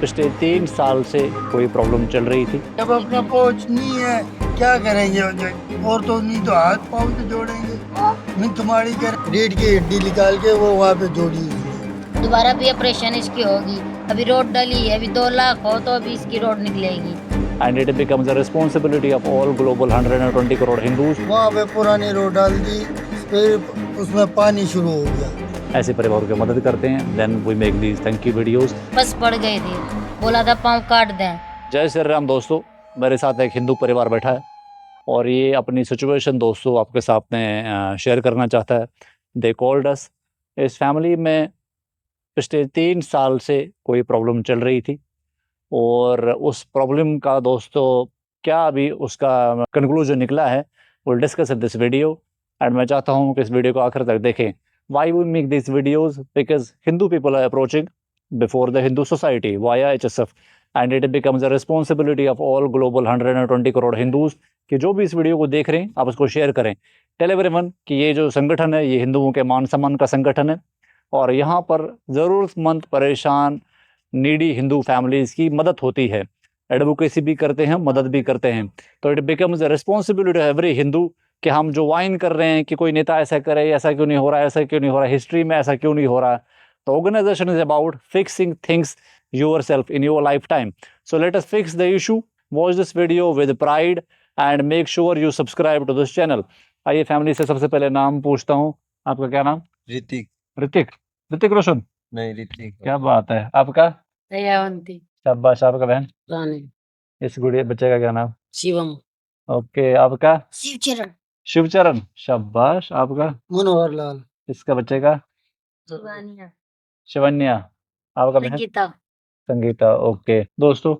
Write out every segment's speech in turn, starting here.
पिछले 3 साल से कोई प्रॉब्लम चल रही थी। जब अपना पहुंच नहीं है क्या करेंगे और तो नहीं तो हाथ पाँव तो जोड़ेंगे, मैं तुम्हारी कर रीढ़ की हड्डी निकाल के वो वहाँ पे जोड़ी उसने। दोबारा भी ऑपरेशन इसकी होगी। अभी रोड डली है, अभी 2 लाख हो तो अभी इसकी रोड निकलेगी। And it becomes a responsibility of all global 120 crore Hindus। वहाँ पे पुरानी रोड डाल दी, फिर उसमें पानी शुरू हो गया। ऐसे परिवारों की मदद करते हैं। Then we make these thank you videos। बस पड़ गई थी, बोला था पाँव काट दें। जय श्री राम दोस्तों, मेरे साथ एक हिंदू परिवार बैठा है और ये अपनी सिचुएशन दोस्तों आपके साथ में शेयर करना चाहता है। दे कॉल्ड अस। इस फैमिली में पिछले 3 साल से कोई प्रॉब्लम चल रही थी और उस प्रॉब्लम का दोस्तों क्या अभी उसका कंक्लूजन निकला है, will discuss in this video. And मैं चाहता हूँ कि इस वीडियो को आखिर तक देखें। Why we make this videos? Because Hindu people are approaching before the Hindu society via HSF and it becomes a responsibility of all global 120 crore Hindus कि जो भी इस वीडियो को देख रहे हैं आप उसको शेयर करें। टेल एवरीवन कि ये जो संगठन है ये हिंदुओं के मान सम्मान का संगठन है और यहाँ पर ज़रूरतमंद, परेशान, नीडी हिंदू फैमिलीज़ की मदद होती है। एडवोकेसी भी करते हैं, मदद भी करते हैं। तो it becomes a responsibility of every Hindu कि हम जो वाइन कर रहे हैं कि कोई नेता ऐसा करे, ऐसा क्यों नहीं हो रहा है, ऐसा क्यों नहीं हो रहा है, हिस्ट्री में ऐसा क्यों नहीं हो रहा है। तो organisation is about fixing things yourself in your lifetime. So let us fix the issue. Watch this video with pride and make sure you subscribe to this channel. आइए फैमिली से सबसे पहले नाम पूछता हूँ। आपका क्या नाम? ऋतिक। ऋतिक। ऋतिक रोशन। नहीं, ऋतिक। क्या बात है। आपका? दयावंती। शाबाश। आपका बहन? रानी। इस गुड़िया बच्चे का क्या नाम? शिवम। ओके। आपका? शिवचरण। शिवचरण। शाबाश। आपका? मनोहर लाल। इसका बच्चे का? शिवानिया। शिवन्या। आपका बहन? संगीता। संगीता। ओके दोस्तों,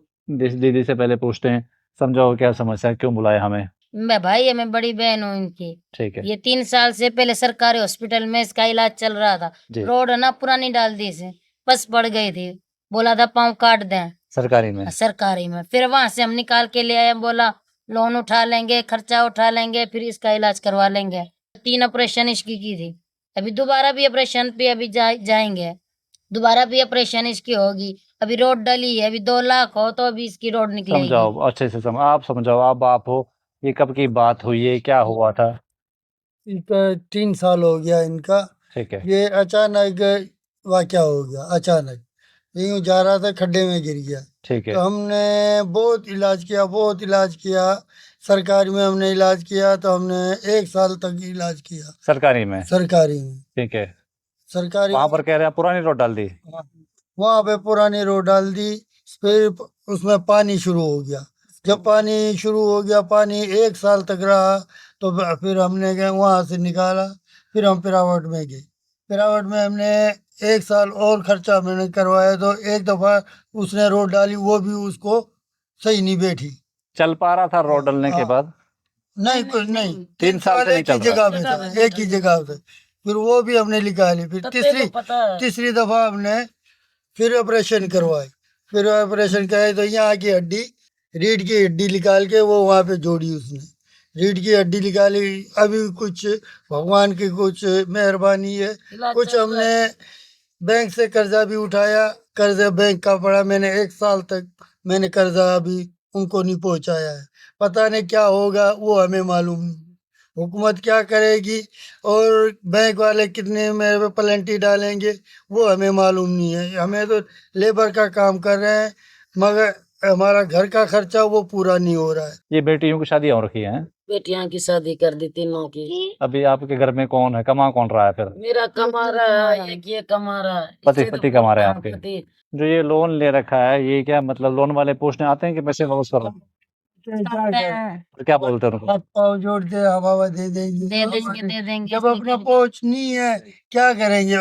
इस दीदी से पहले पूछते हैं, समझाओ क्या समस्या है, क्यों बुलाया हमें? मैं भाई है, मैं बड़ी बहन हूँ इनकी। ठीक है ये 3 साल से पहले सरकारी हॉस्पिटल में इसका इलाज चल रहा था। जी। रोड है ना पुरानी डाल दी इसे, बस पड़ गई थी, बोला था पाँव काट दें सरकारी में। सरकारी में। फिर वहां से हम निकाल के ले आए, बोला लोन उठा लेंगे, खर्चा उठा लेंगे, फिर इसका इलाज करवा लेंगे। 3 ऑपरेशन इसकी की थी। अभी दोबारा भी ऑपरेशन पे अभी जाएंगे, दोबारा भी ऑपरेशन इसकी होगी। अभी रोड डली है, अभी 2 लाख हो तो अभी इसकी रोड निकलेगी। समझाओ अच्छे से आप समझाओ, आप बाप हो, ये कब की बात हुई है, क्या हुआ था? इनका 3 साल हो गया इनका। ठीक है। ये अचानक वाकया हो गया, अचानक यूं जा रहा था, खड्डे में गिर गया। ठीक है। तो हमने बहुत इलाज किया, बहुत इलाज किया। सरकारी में हमने इलाज किया तो हमने 1 साल तक इलाज किया सरकारी में। सरकारी में। ठीक है। सरकारी वहां पर कह रहे हैं पुरानी रोड डाल दी। वहाँ पे पुरानी रोड डाल दी, फिर उसमें पानी शुरू हो गया। जब पानी शुरू हो गया, पानी 1 साल तक रहा, तो फिर हमने गए वहाँ से निकाला। फिर हम पिरावट में गए, पिरावट में हमने 1 साल और खर्चा मैंने करवाया। तो एक दफा उसने रोड डाली, वो भी उसको सही नहीं बैठी। चल पा रहा था रोड डलने के बाद? नहीं, कुछ नहीं। 3 साल से नहीं एक ही चल रहा। जगह पे था, एक ही जगह पे। फिर वो भी हमने निकाली। फिर तीसरी दफा हमने फिर ऑपरेशन करवाए। फिर ऑपरेशन कराए तो यहाँ की हड्डी, रीढ़ की हड्डी निकाल के वो वहाँ पे जोड़ी उसने। रीढ़ की हड्डी निकाली। अभी कुछ भगवान की कुछ मेहरबानी है, कुछ हमने बैंक से कर्जा भी उठाया, कर्जा बैंक का पड़ा। मैंने 1 साल तक मैंने कर्जा अभी उनको नहीं पहुंचाया है। पता नहीं क्या होगा, वो हमें मालूम नहीं। हुकूमत क्या करेगी और बैंक वाले कितने मेरे पे पेनल्टी डालेंगे, वो हमें मालूम नहीं है। हमें तो लेबर का काम कर रहे हैं, मगर हमारा घर का खर्चा वो पूरा नहीं हो रहा है। ये बेटियों की शादी हो रखी है? बेटियां की शादी कर दी तीनों की। अभी आपके घर में कौन है, कमा कौन रहा है फिर? मेरा कमा रहा है, ये कमा रहा है। पति कमा रहे हैं आपके? जो ये लोन ले रखा है, ये क्या मतलब लोन वाले पूछने आते हैं कि पैसे वापस करो? तो क्या बोलते हैं उनको? हाथ पाँव जोड़ते हैं, हवा दे देंगे, दे देंगे। जब अपना पहुंच नहीं है क्या करेंगे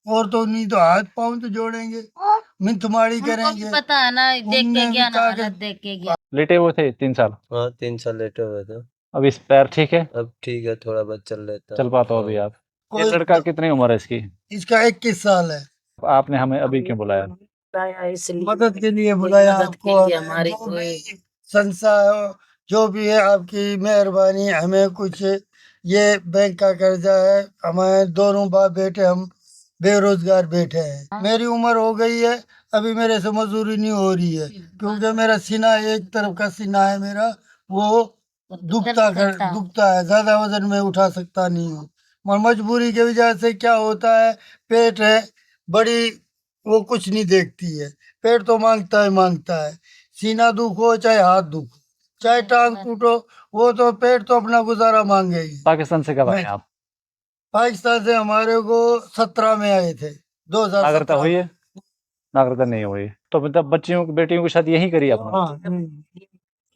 और तो नहीं तो हाथ पाँव तो जोड़ेंगे, मैं तुम्हारी करेंगे। पता है ना, देख के गया ना, कागज- देख के गया। लेटे हुए थे 3 साल? हाँ 3 साल लेटे हुए थे। अब इस पैर ठीक है? अब ठीक है, थोड़ा बहुत चल लेता चल पाता हो अभी आप? ये कोई- लड़का कितनी उम्र है इसकी? इसका 21 साल है। आपने हमें अभी क्यों बुलाया? मदद के लिए बुलाया मदद आपको। के लिए हमारी जो भी संस्था हो, जो भी है आपकी मेहरबानी। हमें कुछ ये बैंक का कर्जा है, हमारे दोनों बाप बेटे हम बेरोजगार बैठे हैं। मेरी उम्र हो गई है, अभी मेरे से मजदूरी नहीं हो रही है, क्योंकि मेरा सीना एक तरफ का सीना है मेरा, वो दुखता है, ज्यादा वजन में उठा सकता नहीं हूँ। और मजबूरी की वजह से क्या होता है, पेट है बड़ी, वो कुछ नहीं देखती है, पेट तो मांगता है, सीना दुख हो चाहे हाथ दुख हो, चाहे टांग टूटो, वो तो पेट तो अपना गुजारा मांगे ही। पाकिस्तान से कब आए मैं- आप? पाकिस्तान से हमारे को 17 में आए थे, नागरिकता 2017 हुई में। है? नागरिकता नहीं हुई तो मतलब बच्चियों बेटियों की शादी यहीं करी आपने? हाँ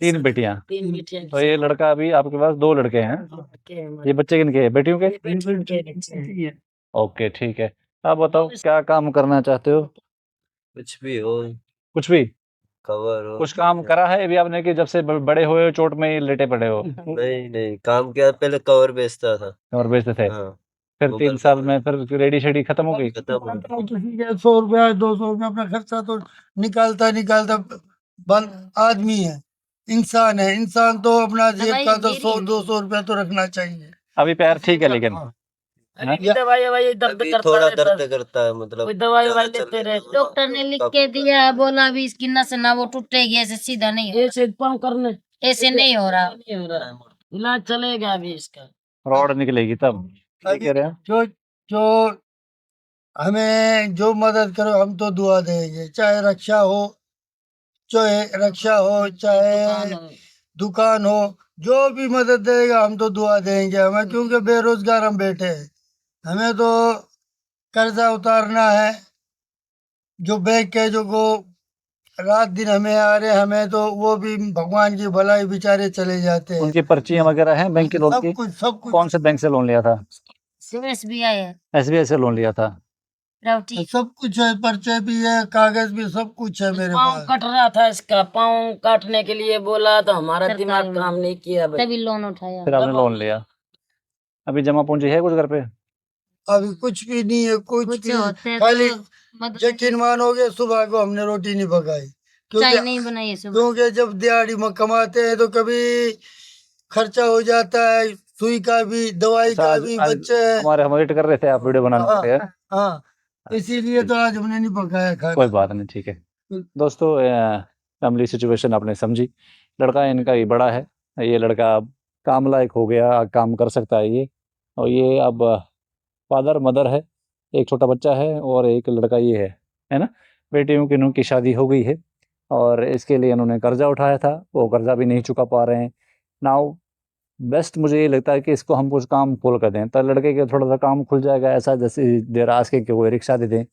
3 बेटियां। तीन बेटियां तो ये लड़का, अभी आपके पास 2 लड़के हैं, ये बच्चे किनके हैं, बेटियों के? ओके ठीक है। आप बताओ क्या काम करना चाहते हो? कुछ भी हो, कुछ भी? कवर हो। कुछ काम करा है अभी आपने कि जब से बड़े हुए हो चोट में ही लेटे पड़े हो? नहीं नहीं, काम किया, पहले कवर बेचता था। और बेचते थे? हाँ, फिर गूगल 3 साल कवर में फिर रेडी शेडी खत्म हो गई? खत्म हो गया। किसी के 100 रुपया 200 रुपया अपना खर्चा तो निकालता बंद आदमी है, इंसान तो अपना जेब दवाई का तो मेरी 100-200 रुपया तो रखना चाहिए। अभी पैर ठीक है लेकिन? हाँ। हाँ? दवाई दर्द अभी करता थोड़ा रहता है, दर्द करता है, मतलब कोई दवाई ज्यादा लेते चलने रहे, दो, डॉक्टर ने लिख तब के दिया, बोला अभी इसकी नस ना वो टूटेगी, ऐसे सीधा नहीं हो, ऐसे पाँव करने, ऐसे नहीं हो रहा, इलाज चलेगा अभी इसका। रॉड निकलेगी तब? क्या कह रहे हैं? जो हमें जो मदद करो हम तो दुआ देंगे, चाहे रक्षा हो, चाहे दुकान हो, जो भी मदद देगा हम तो दुआ देंगे हमें, क्योंकि बेरोजगार हम बैठे हैं, हमें तो कर्जा उतारना है, जो बैंक के जो को रात दिन हमें आ रहे, हमें तो वो भी भगवान की भलाई, बेचारे चले जाते हैं। उनकी पर्चियां वगैरह हैं बैंक के लोन की? सब कुछ कौन से बैंक से लोन लिया था? SBI है, एसबीआई से लोन लिया था? राउटी सब कुछ है, पर्चे भी है, कागज भी, सब कुछ है मेरे पाँव पास। कट रहा था इसका, पाँव काटने के लिए बोला तो हमारा सरकार दिमाग ने। काम नहीं किया भाई। तभी लोन उठाया। फिर आपने लोन लिया? अभी जमा पूंजी है कुछ घर पे? अभी कुछ भी नहीं है, कुछ कुछ भी, होते हैं खाली तो मदद, यकीन मानोगे सुबह को हमने रोटी नहीं पकाई, चाय नहीं बनाई है सुबह। क्योंकि जब दिहाड़ी में कमाते हैं तो कभी खर्चा हो जाता है, सुई का भी, दवाई अच्छा, का आज भी, आज बच्चे हैं। हमारे हम वेट कर रहे थे आप वीडियो बनाने के लिए। हाँ, इसीलिए तो आज हमने नहीं पकाया कोई खाना। बात नहीं, ठीक है। दोस्तों, फैमिली सिचुएशन आपने समझी। लड़का इनका ही बड़ा है, ये लड़का अब काम लायक हो गया, काम कर सकता है ये, और ये अब फादर मदर है, एक छोटा बच्चा है और एक लड़का ये है ना? बेटियों की इनकी शादी हो गई है और इसके लिए इन्होंने कर्जा उठाया था, वो कर्जा भी नहीं चुका पा रहे हैं। नाउ बेस्ट मुझे ये लगता है कि इसको हम कुछ काम खोल कर दें, तो लड़के के थोड़ा सा काम खुल जाएगा, ऐसा जैसे देर आज के कोई रिक्शा दे दें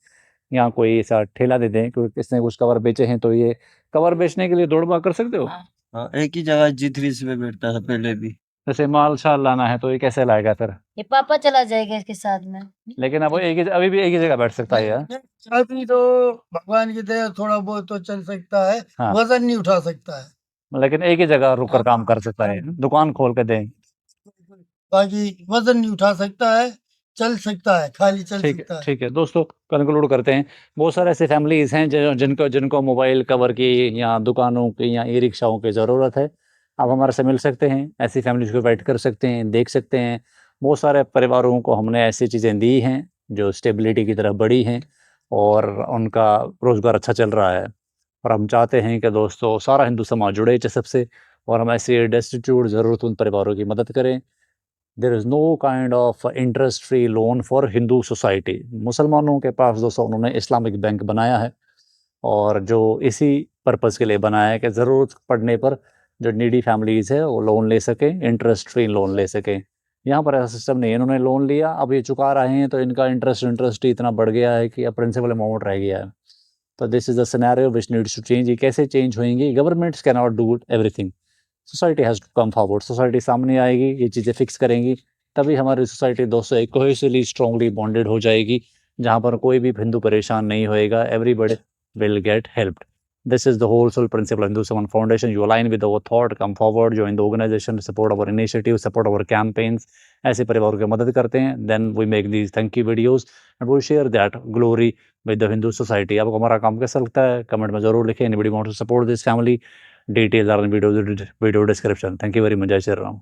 या कोई ऐसा ठेला दे दें, क्योंकि किसने कुछ कवर बेचे हैं तो ये कवर बेचने के लिए दौड़ भाग कर सकते हो। हाँ, एक ही जगह G3 में बैठता था पहले भी। जैसे माल शाल लाना है तो ये कैसे लाएगा फिर? ये पापा चला जाएगा इसके साथ में। लेकिन अब वो अभी भी एक ही जगह बैठ सकता है यार। अभी तो भगवान की दया थोड़ा बहुत तो चल सकता है, हाँ। वजन नहीं उठा सकता है, लेकिन एक ही जगह रुक कर काम कर सकता है, दुकान खोल के दें। बाकी वजन नहीं उठा सकता है, चल सकता है, खाली चल सकता है। ठीक है दोस्तों, कंक्लूड करते हैं। बहुत सारे ऐसे फैमिलीज हैं जिनको मोबाइल कवर की या दुकानों की या ई रिक्शाओं की ज़रूरत है। आप हमारे से मिल सकते हैं, ऐसी फैमिलीज को इनवाइट कर सकते हैं, देख सकते हैं। बहुत सारे परिवारों को हमने ऐसी चीज़ें दी हैं जो स्टेबिलिटी की तरफ बढ़ी हैं और उनका रोज़गार अच्छा चल रहा है। और हम चाहते हैं कि दोस्तों सारा हिंदू समाज जुड़े इस सबसे, और हम ऐसे डेस्टिट्यूट ज़रूरतमंद परिवारों की मदद करें। There is no kind of interest free loan for Hindu society. मुसलमानों के पास दोस्तों उन्होंने इस्लामिक बैंक बनाया है, और जो इसी पर्पज़ के लिए बनाया है कि ज़रूरत पड़ने पर जो नीडी फैमिलीज़ है वो लोन ले सकें, इंटरेस्ट फ्री लोन ले सकें। यहाँ पर ऐसा सिस्टम नहीं है, इन्होंने लोन लिया अब ये चुका रहे हैं तो इनका इंटरेस्ट ही इतना बढ़ गया है कि अब प्रिंसिपल अमाउंट रह गया है। तो this is the scenario which needs to change. ये कैसे चेंज होंगी? Governments can not do everything, society has to come forward. Society सामने आएगी, ये चीज़ें फिक्स करेंगी, तभी हमारी सोसाइटी दोस्तों एक कोहेसिवली स्ट्रांगली बॉन्डेड हो जाएगी, जहाँ पर कोई भी हिंदू परेशान नहीं होएगा, everybody will get helped. This is the whole soul principle of Hindu Saman Foundation. You align with our thought, come forward, join the organization, support our initiative, support our campaigns. ऐसे परिवारों की मदद करते हैं, then we make these thank you videos and we share that glory with the Hindu society. आपको हमारा काम कैसा लगता है कमेंट में ज़रूर लिखें। Anybody want to support this family? Details are in video description. Thank you very much. जय श्री राम।